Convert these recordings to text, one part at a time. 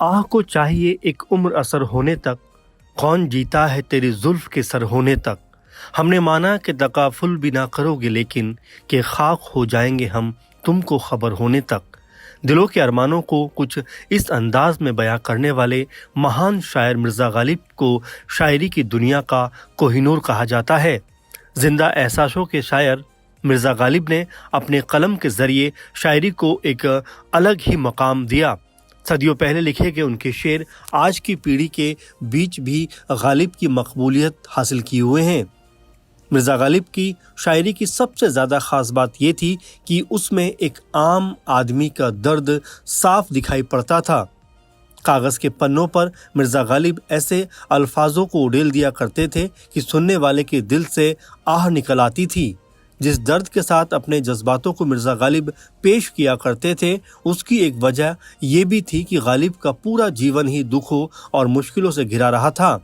आह को चाहिए एक उम्र असर होने तक, कौन जीता है तेरी जुल्फ के सर होने तक। हमने माना कि तकाफुल भी ना करोगे लेकिन कि खाक हो जाएंगे हम तुमको खबर होने तक। दिलों के अरमानों को कुछ इस अंदाज में बयां करने वाले महान शायर मिर्ज़ा गालिब को शायरी की दुनिया का कोहिनूर कहा जाता है। जिंदा एहसासों के शायर मिर्ज़ा गालिब ने अपने कलम के ज़रिए शायरी को एक अलग ही मकाम दिया। सदियों पहले लिखे गए उनके शेर आज की पीढ़ी के बीच भी गालिब की मकबूलियत हासिल किए हुए हैं। मिर्ज़ा गालिब की शायरी की सबसे ज़्यादा ख़ास बात यह थी कि उसमें एक आम आदमी का दर्द साफ दिखाई पड़ता था। कागज़ के पन्नों पर मिर्ज़ा गालिब ऐसे अल्फाजों को उड़ेल दिया करते थे कि सुनने वाले के दिल से आह निकल आती थी। जिस दर्द के साथ अपने जज्बातों को मिर्ज़ा गालिब पेश किया करते थे, उसकी एक वजह यह भी थी कि गालिब का पूरा जीवन ही दुखों और मुश्किलों से घिरा रहा था।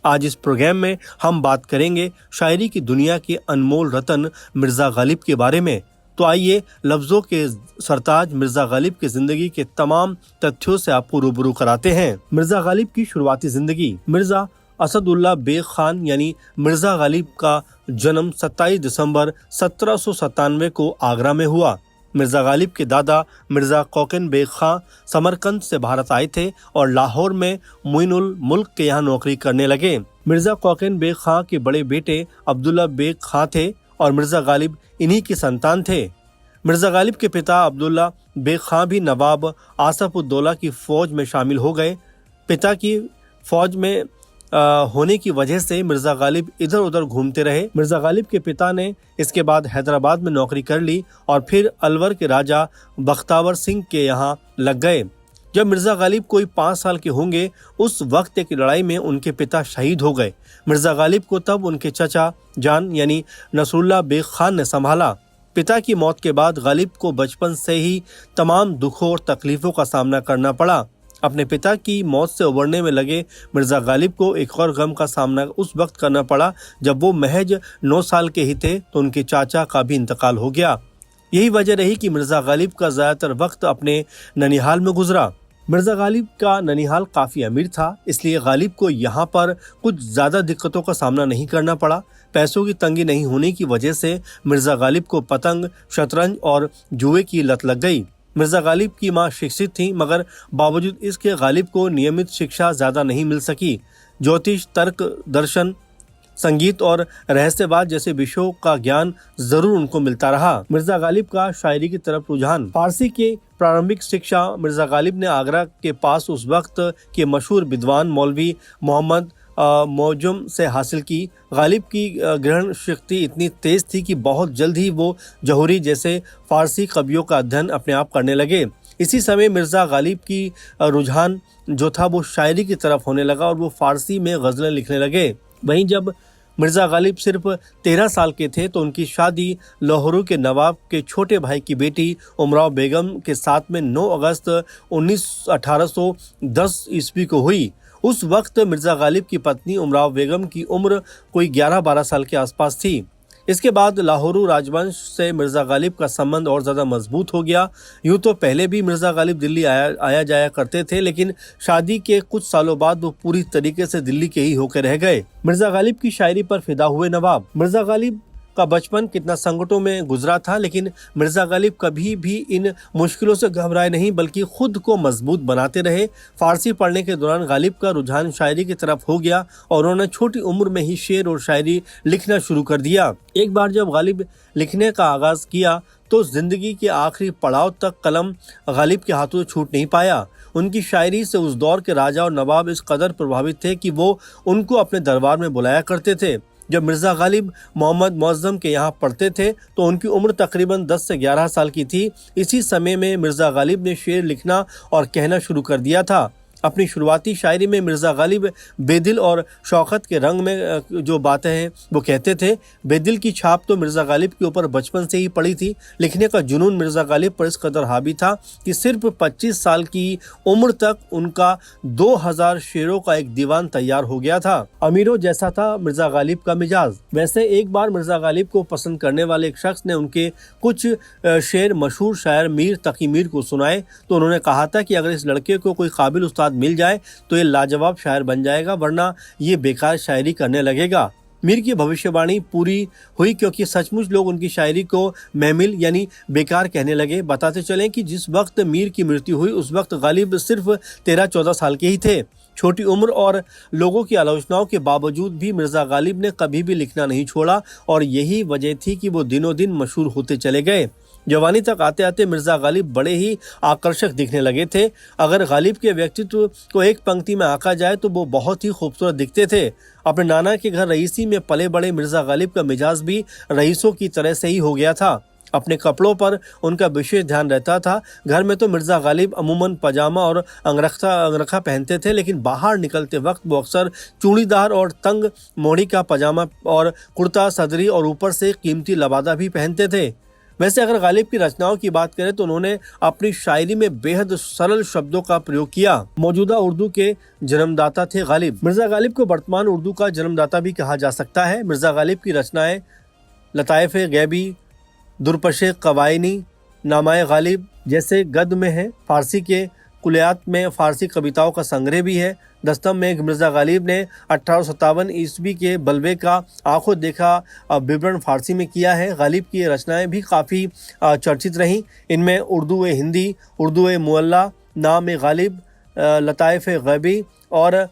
आज इस प्रोग्राम में हम बात करेंगे शायरी की दुनिया के अनमोल रतन मिर्ज़ा गालिब के बारे में। तो आइए लफ्ज़ों के सरताज मिर्ज़ा गालिब की ज़िंदगी के तमाम तथ्यों से आपको रूबरू कराते हैं। मिर्ज़ा गालिब की शुरुआती ज़िंदगी। मिर्ज़ा असदुल्लाह बेग खान यानी मिर्ज़ा गालिब का जन्म 27 दिसंबर 1797 को आगरा में हुआ। मिर्ज़ा गालिब के दादा मिर्ज़ा कोकन बेग खां समरकंद से भारत आए थे और लाहौर में मुइनुल मुल्क के यहाँ नौकरी करने लगे। मिर्ज़ा कोकन बेग खां के बड़े बेटे अब्दुल्ला बेग खां थे और मिर्ज़ा गालिब इन्हीं की संतान थे। मिर्ज़ा गालिब के पिता अब्दुल्ला बेग खां भी नवाब आसफ उद-दौला की फ़ौज में शामिल हो गए। पिता की फ़ौज में होने की वजह से मिर्ज़ा गालिब इधर उधर घूमते रहे। मिर्ज़ा गालिब के पिता ने इसके बाद हैदराबाद में नौकरी कर ली और फिर अलवर के राजा बख्तावर सिंह के यहाँ लग गए। जब मिर्ज़ा गालिब कोई 5 साल के होंगे, उस वक्त एक लड़ाई में उनके पिता शहीद हो गए। मिर्ज़ा गालिब को तब उनके चचा जान यानी नसरुल्लाह बेग खान ने संभाला। पिता की मौत के बाद गालिब को बचपन से ही तमाम दुखों और तकलीफ़ों का सामना करना पड़ा। अपने पिता की मौत से उबरने में लगे मिर्ज़ा गालिब को एक और गम का सामना उस वक्त करना पड़ा जब वो महज 9 साल के ही थे तो उनके चाचा का भी इंतकाल हो गया। यही वजह रही कि मिर्ज़ा गालिब का ज़्यादातर वक्त अपने ननिहाल में गुजरा। मिर्ज़ा गालिब का ननिहाल काफ़ी अमीर था, इसलिए गालिब को यहाँ पर कुछ ज़्यादा दिक्कतों का सामना नहीं करना पड़ा। पैसों की तंगी नहीं होने की वजह से मिर्ज़ा गालिब को पतंग, शतरंज और जुए की लत लग गई। मिर्ज़ा गालिब की मां शिक्षित थीं, मगर बावजूद इसके गालिब को नियमित शिक्षा ज़्यादा नहीं मिल सकी। ज्योतिष, तर्क, दर्शन, संगीत और रहस्यवाद जैसे विषयों का ज्ञान जरूर उनको मिलता रहा। मिर्ज़ा गालिब का शायरी की तरफ रुझान। फारसी की प्रारंभिक शिक्षा मिर्ज़ा गालिब ने आगरा के पास उस वक्त के मशहूर विद्वान मौलवी मोहम्मद मौजम से हासिल की। गालिब की ग्रहण शक्ति इतनी तेज़ थी कि बहुत जल्द ही वो जौहरी जैसे फारसी कवियों का अध्ययन अपने आप करने लगे। इसी समय मिर्ज़ा गालिब की रुझान जो था वो शायरी की तरफ होने लगा और वो फारसी में गज़लें लिखने लगे। वहीं जब मिर्ज़ा गालिब सिर्फ 13 साल के थे तो उनकी शादी लाहौर के नवाब के छोटे भाई की बेटी उमराव बेगम के साथ में 9 अगस्त 1810 ईस्वी को हुई। उस वक्त मिर्ज़ा गालिब की पत्नी उमराव बेगम की उम्र कोई 11-12 साल के आसपास थी। इसके बाद लाहौर राजवंश से मिर्ज़ा गालिब का संबंध और ज़्यादा मजबूत हो गया। यूँ तो पहले भी मिर्ज़ा गालिब दिल्ली आया जाया करते थे, लेकिन शादी के कुछ सालों बाद वो पूरी तरीके से दिल्ली के ही होकर रह गए। मिर्ज़ा गालिब की शायरी पर फिदा हुए नवाब। मिर्ज़ा गालिब का बचपन कितना संकटों में गुजरा था, लेकिन मिर्ज़ा गालिब कभी भी इन मुश्किलों से घबराए नहीं बल्कि खुद को मजबूत बनाते रहे। फारसी पढ़ने के दौरान गालिब का रुझान शायरी की तरफ हो गया और उन्होंने छोटी उम्र में ही शेर और शायरी लिखना शुरू कर दिया। एक बार जब गालिब लिखने का आगाज़ किया तो ज़िंदगी के आखिरी पड़ाव तक कलम गालिब के हाथों से छूट नहीं पाया। उनकी शायरी से उस दौर के राजा और नवाब इस कदर प्रभावित थे कि वो उनको अपने दरबार में बुलाया करते थे। जब मिर्ज़ा गालिब मोहम्मद मुअज़्ज़म के यहाँ पढ़ते थे तो उनकी उम्र तकरीबन 10 से 11 साल की थी। इसी समय में मिर्ज़ा गालिब ने शेर लिखना और कहना शुरू कर दिया था। अपनी शुरुआती शायरी में मिर्ज़ा गालिब बेदिल और शौकत के रंग में जो बातें हैं वो कहते थे। बेदिल की छाप तो मिर्ज़ा गालिब के ऊपर बचपन से ही पड़ी थी। लिखने का जुनून मिर्ज़ा गालिब पर इस कदर हावी था कि सिर्फ 25 साल की उम्र तक उनका 2000 शेरों का एक दीवान तैयार हो गया था। अमीरों जैसा था मिर्ज़ा गालिब का मिजाज। वैसे एक बार मिर्ज़ा गालिब को पसंद करने वाले एक शख्स ने उनके कुछ शेर मशहूर शायर मीर तकी मीर को सुनाए तो उन्होंने कहा था कि अगर इस लड़के को कोई काबिल उस्ताद मिल जाए तो ये लाजवाब शायर बन जाएगा, वरना ये बेकार शायरी करने लगेगा। मीर की भविष्यवाणी पूरी हुई क्योंकि सचमुच लोग उनकी शायरी को महमिल यानी बेकार कहने लगे। बताते चलें कि जिस वक्त मीर की मृत्यु हुई उस वक्त गालिब सिर्फ 13-14 साल के ही थे। छोटी उम्र और लोगों की आलोचनाओं के बावजूद भी मिर्ज़ा गालिब ने कभी भी लिखना नहीं छोड़ा और यही वजह थी कि वो दिनों दिन मशहूर होते चले गए। जवानी तक आते आते मिर्ज़ा गालिब बड़े ही आकर्षक दिखने लगे थे। अगर गालिब के व्यक्तित्व को एक पंक्ति में आंका जाए तो वो बहुत ही खूबसूरत दिखते थे। अपने नाना के घर रईसी में पले बड़े मिर्ज़ा गालिब का मिजाज भी रईसों की तरह से ही हो गया था। अपने कपड़ों पर उनका विशेष ध्यान रहता था। घर में तो मिर्ज़ा गालिब अमूमन पजामा और अंगरखा पहनते थे, लेकिन बाहर निकलते वक्त वो अक्सर चूड़ीदार और तंग मोड़ी का पजामा और कुर्ता सदरी और ऊपर से कीमती लबादा भी पहनते थे। वैसे अगर गालिब की रचनाओं की बात करें तो उन्होंने अपनी शायरी में बेहद सरल शब्दों का प्रयोग किया। मौजूदा उर्दू के जन्मदाता थे गालिब। मिर्ज़ा गालिब को वर्तमान उर्दू का जन्मदाता भी कहा जा सकता है। मिर्ज़ा गालिब की रचनाएं लताइफ़ गैबी, दुरपशे कवायनी, नामाए गालिब जैसे गद में है। फारसी के कुलियात में फारसी कविताओं का संग्रह भी है। दस्तम में मिर्ज़ा गालिब ने 1857 ईस्वी के बलवे का आंखों देखा विवरण फारसी में किया है। गालिब की रचनाएं भी काफ़ी चर्चित रहीं। इनमें उर्दू हिंदी, उर्दू मुअल्ला, नाम गालिब, लताइफ़ गैबी और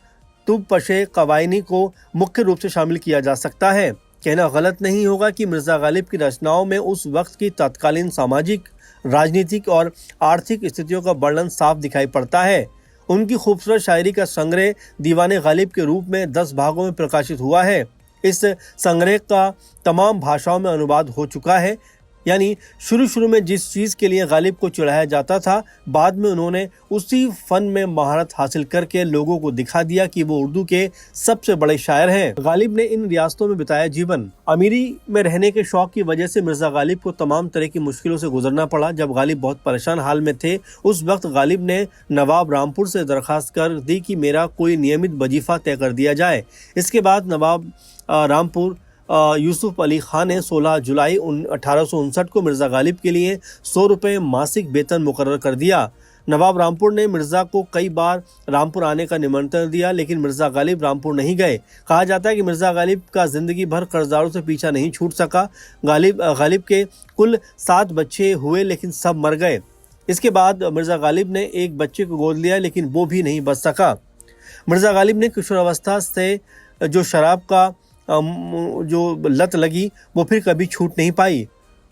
तुबपशे कवायनी को मुख्य रूप से शामिल किया जा सकता है। कहना गलत नहीं होगा कि मिर्ज़ा गालिब की रचनाओं में उस वक्त की तत्कालीन सामाजिक, राजनीतिक और आर्थिक स्थितियों का वर्णन साफ दिखाई पड़ता है। उनकी खूबसूरत शायरी का संग्रह दीवाने गालिब के रूप में 10 भागों में प्रकाशित हुआ है। इस संग्रह का तमाम भाषाओं में अनुवाद हो चुका है। यानी शुरू में जिस चीज़ के लिए गालिब को चिढ़ाया जाता था, बाद में उन्होंने उसी फन में महारत हासिल करके लोगों को दिखा दिया कि वो उर्दू के सबसे बड़े शायर हैं। गालिब ने इन रियासतों में बिताया जीवन। अमीरी में रहने के शौक की वजह से मिर्ज़ा गालिब को तमाम तरह की मुश्किलों से गुजरना पड़ा। जब गालिब बहुत परेशान हाल में थे उस वक्त गालिब ने नवाब रामपुर से दरख्वास्त कर दी कि मेरा कोई नियमित वजीफ़ा तय कर दिया जाए। इसके बाद नवाब रामपुर यूसुफ अली खान ने 16 जुलाई 1859 को मिर्ज़ा गालिब के लिए 100 रुपये मासिक वेतन मुकर्रर कर दिया। नवाब रामपुर ने मिर्ज़ा को कई बार रामपुर आने का निमंत्रण दिया, लेकिन मिर्ज़ा गालिब रामपुर नहीं गए। कहा जाता है कि मिर्ज़ा गालिब का ज़िंदगी भर कर्जदारों से पीछा नहीं छूट सका। गालिब के कुल 7 बच्चे हुए, लेकिन सब मर गए। इसके बाद मिर्ज़ा गालिब ने एक बच्चे को गोद लिया, लेकिन वो भी नहीं बच सका। मिर्ज़ा गालिब ने किशोरावस्था से जो शराब का जो लत लगी वो फिर कभी छूट नहीं पाई।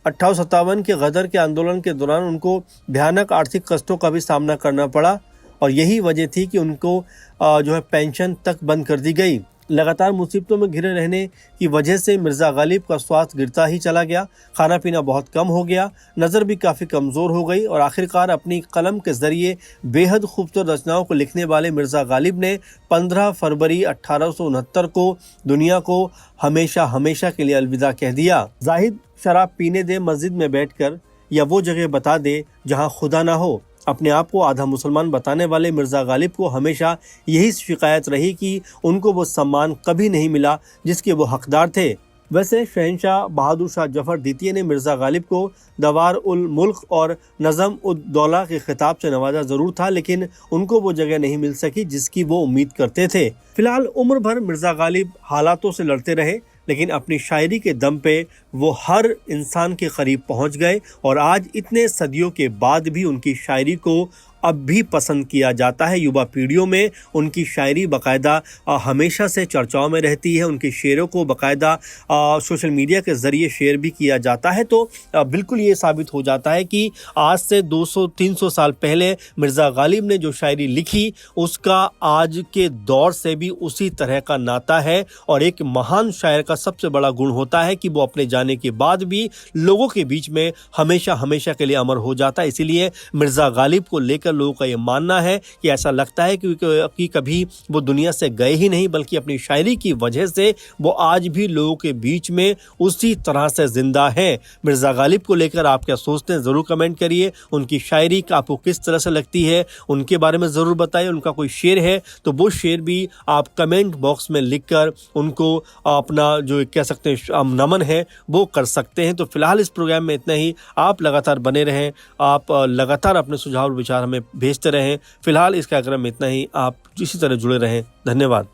1857 के गदर के आंदोलन के दौरान उनको भयानक आर्थिक कष्टों का भी सामना करना पड़ा और यही वजह थी कि उनको जो है पेंशन तक बंद कर दी गई। लगातार मुसीबतों में घिरे रहने की वजह से मिर्ज़ा गालिब का स्वास्थ्य गिरता ही चला गया। खाना पीना बहुत कम हो गया, नज़र भी काफ़ी कमज़ोर हो गई और आखिरकार अपनी कलम के ज़रिए बेहद खूबसूरत रचनाओं को लिखने वाले मिर्ज़ा गालिब ने 15 फरवरी 1869 को दुनिया को हमेशा हमेशा के लिए अलविदा कह दिया। जाहिद शराब पीने दे मस्जिद में बैठकर या वो जगह बता दे जहाँ खुदा ना हो। अपने आप को आधा मुसलमान बताने वाले मिर्ज़ा गालिब को हमेशा यही शिकायत रही कि उनको वो सम्मान कभी नहीं मिला जिसके वो हकदार थे। वैसे शहंशाह बहादुर शाह जफर द्वितीय ने मिर्ज़ा गालिब को दवार उल मुल्क और नज़म उद दौला के खिताब से नवाजा ज़रूर था, लेकिन उनको वो जगह नहीं मिल सकी जिसकी वो उम्मीद करते थे। फिलहाल उम्र भर मिर्ज़ा गालिब हालातों से लड़ते रहे, लेकिन अपनी शायरी के दम पे वो हर इंसान के करीब पहुंच गए और आज इतने सदियों के बाद भी उनकी शायरी को अब भी पसंद किया जाता है। युवा पीढ़ियों में उनकी शायरी बाकायदा हमेशा से चर्चाओं में रहती है। उनके शेरों को बाकायदा सोशल मीडिया के ज़रिए शेयर भी किया जाता है। तो बिल्कुल ये साबित हो जाता है कि आज से 200-300 साल पहले मिर्ज़ा गालिब ने जो शायरी लिखी उसका आज के दौर से भी उसी तरह का नाता है। और एक महान शायर का सबसे बड़ा गुण होता है कि वो अपने जाने के बाद भी लोगों के बीच में हमेशा हमेशा के लिए अमर हो जाता है। इसीलिए मिर्ज़ा गालिब को लेकर लोगों का ये मानना है कि ऐसा लगता है कि कभी वो दुनिया से गए ही नहीं, बल्कि अपनी शायरी की वजह से वो आज भी लोगों के बीच में उसी तरह से जिंदा है। मिर्ज़ा गालिब को लेकर आप क्या सोचते हैं ज़रूर कमेंट करिए। उनकी शायरी आपको किस तरह से लगती है उनके बारे में ज़रूर बताइए। उनका कोई शेर है तो वो शेर भी आप कमेंट बॉक्स में लिखकर उनको अपना जो कह सकते हैं नमन है वो कर सकते हैं। तो फिलहाल इस प्रोग्राम में इतना ही। आप लगातार बने रहें, आप लगातार अपने सुझाव और विचार हमें भेजते रहें। फिलहाल इस कार्यक्रम में इतना ही। आप इसी तरह जुड़े रहें। धन्यवाद।